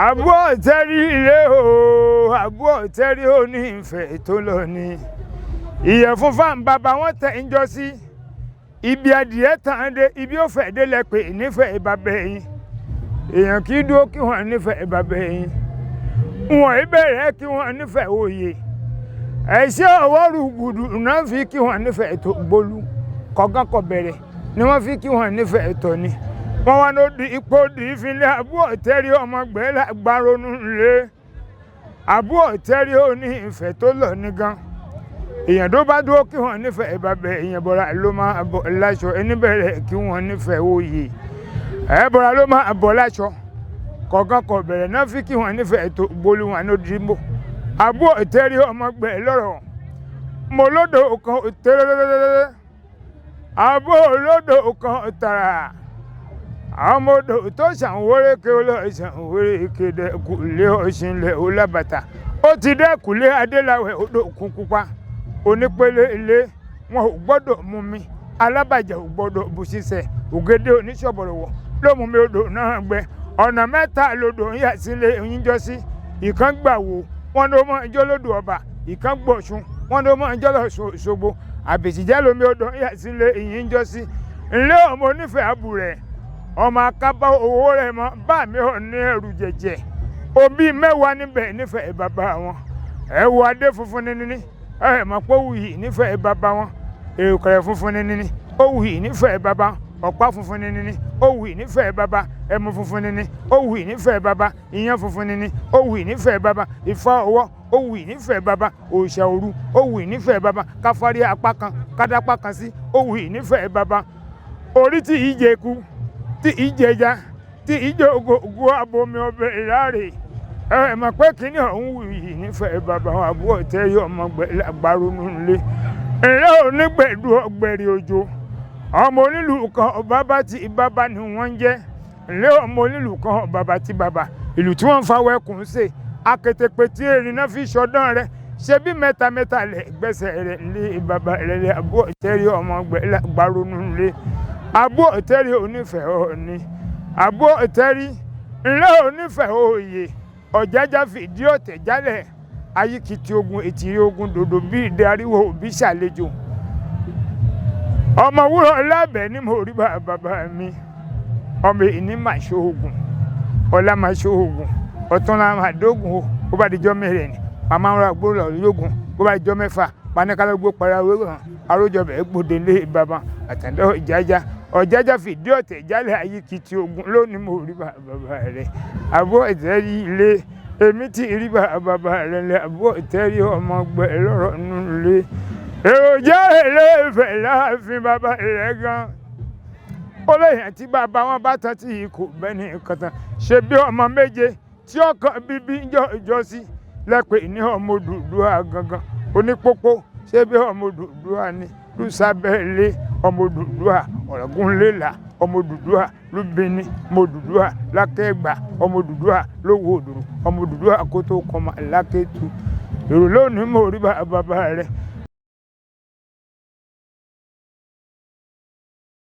àbúrò tẹ́rí ilé o àbúrò tẹ́rí ó ní ìfẹ́ tó lọ ní ìyẹ̀fun fáwọn bàbá wọn tẹ̀ ń jọ sí ibi adìẹ tàn dé ibi ó fẹ́ dé lẹ́pẹ́ nífẹ̀ẹ́ bàbá yín èèyàn kì í dúró kí wọ́n nífẹ̀ẹ́ bàbá yín wọ́n ìbẹ̀rẹ̀ kí wọ́n nífẹ̀ẹ́ òye ẹ̀ṣẹ́ ọwọ́ rúgùdù náà fi kí wọ́n nífẹ̀ẹ́ tó gbólú kọ̀ọ̀kan kọ̀ bẹ̀rẹ̀ ni wọ́n fi kí wọ́n nífẹ̀ẹ́ tó ní wọ́n wá ló di ipò di ìfilẹ̀ àbúrò tẹ́rí ọmọ gbẹ́lá gbaronú lé àbúrò tẹ́rí ó ní ìfẹ́ tó lọ ní gan èèyàn tó bá dúró kí wọ́n nífẹ̀ẹ́ bàbá èèyàn bọ̀rà ló máa bọ̀ láṣọ ẹni bẹ̀rẹ̀ kí wọ́n nífẹ̀ẹ́ òye bọ̀rà ló máa bọ̀ láṣọ kọ̀ọ̀kan kọ̀ bẹ̀rẹ̀ náà fi kí wọ́n nífẹ̀ẹ́ tó gbólú wọn ló dìbò àbúrò tẹ́rí ọmọ gbẹ́ lọ́rọ̀ mo lódò kan tẹ́rẹ́rẹ́rẹ́rẹ́ àbúrò lódò kan tààrà àwọn ọmọdé tó ṣàwóré ké lọ ṣàwóré kéde kùlé ọ̀ṣinlẹ̀ olábàtà ó ti dẹ́ kùlé adéláwẹ̀ odò òkun pupa onípele ilé wọn ò gbọ́dọ̀ mú mi alábàjẹ́ ò gbọ́dọ̀ bù ṣiṣẹ́ ògèdè oníṣọ̀bọ̀rọ̀wọ̀ ló mú mi odò náà gbẹ ọ̀nà mẹ́ta lodò ń yà sílé yíjọ́sí ìkan gbà wò wọn ló mọ ìjọ lódò ọba ìkan gbọ̀ṣun wọn ló mọ ìjọ lọ ṣògbó àbèsìjẹ́ lomi odò ń yà sílé yíjọ́sí ńlẹ́ ọmọ onífẹ̀ẹ́ àbúrẹ̀ ọmọ akábá owó rẹ̀ mọ́ bá mi ò ní ẹrù jẹjẹ òbí mẹ́wàá níbẹ̀ nífẹ̀ẹ́ bàbá wọn ẹ wo adé funfun níní ẹ mọ̀ pé òwì nífẹ̀ẹ́ bàbá wọn èrùkẹ̀rẹ̀ funfun níní òwì nífẹ̀ẹ́ bàbá ọ̀pá funfun níní òwì nífẹ̀ẹ́ bàbá ẹmu funfun níní òwì nífẹ̀ẹ́ bàbá iyán funfun níní òwì nífẹ̀ẹ́ bàbá ifá ọwọ́ òwì nífẹ̀ẹ́ bàbá òòṣà òru òwì nífẹ̀ẹ́ bàbá káfárí apá kan kádápá kan sí òwì nífẹ̀ẹ́ bàbá orí tí ìjẹ kú tí ìjẹja tí ìjẹ ògògó abomi ọbẹ̀ ìráre ẹ mọ̀ pé kíní ọ̀hún wuyì nífẹ̀ẹ́ bàbá wọn àbúrò tẹ́rí ọmọ gbàrónú ilé ẹ̀rẹ́ onígbẹ̀dù ọgbẹ̀rì òjò ọmọ onílù kan bàbá tí bàbá ni wọ́n ń jẹ́ ẹ̀rẹ́ ọmọ onílù kan bàbá tí bàbá ìlú tí wọ́n ń fa wẹ́kùn ṣe akétépe tí erin náà fi ṣọdán rẹ ṣe bí mẹ́ta lẹ̀ gbẹ́sẹ̀ rẹ̀ lé bàbá rẹ̀ lé àbúrò tẹ́rí ọmọ gbàrónú ilé àbúrò tẹ́rí onífẹ̀ẹ́ òní àbúrò tẹ́rí ńlẹ́ onífẹ̀ẹ́ òye ọ̀jájá fìdí ọ̀tẹ̀ jálẹ̀ ayíkìtì ogun ètìrí ogun dòdò bí ìdẹ ariwo òbí ṣàlejò ọmọ wúrọ̀ lábẹ́ ní mo rí bàbá mi ọmọ ìní máa ṣoògùn ọlá máa ṣoògùn ọ̀tún la máa dógùn ó bá dijọ́ mẹ́rẹ̀ ni màmá ń ra gbólọ̀ yógùn ó bá dijọ́ mẹ́fà panikálógbó parawé hàn arójọbẹ̀ gbòdélé bàbá àtàndá ọ̀jájá fìdí ọ̀tẹ̀ jálẹ̀ ayíkìtì ogun lónìí mo rí bàbá rẹ̀ àbúrò tẹ́rí ilé èmi tí rí bàbá rẹ̀ lẹ̀ àbúrò tẹ́rí ọmọ gbẹ lọ́rọ̀ nulẹ̀ èròjà ẹlẹ́fẹ̀ láàfin bàbá rẹ̀ gan ó lẹ́yìn tí bàbá wọn bá tán tí kò bẹ́ni kankan ṣe bí ọmọ méje tí ọkàn bíbí jọ sí lẹ́pẹ́ ní ọmọ Odùduwà gangan onípópó ṣe bí ọmọ Odùduwà ni lùsàbẹ̀lẹ̀ ọmọ Odùduwà ọ̀rẹ́gúnlélà ọmọ Odùduwà lùbíní ọmọ Odùduwà lákẹ́gbà ọmọ Odùduwà lówó òdòrò ọmọ Odùduwà kótó kọmọ lákẹ́tù èrò lónìí mo rí bàbá rẹ̀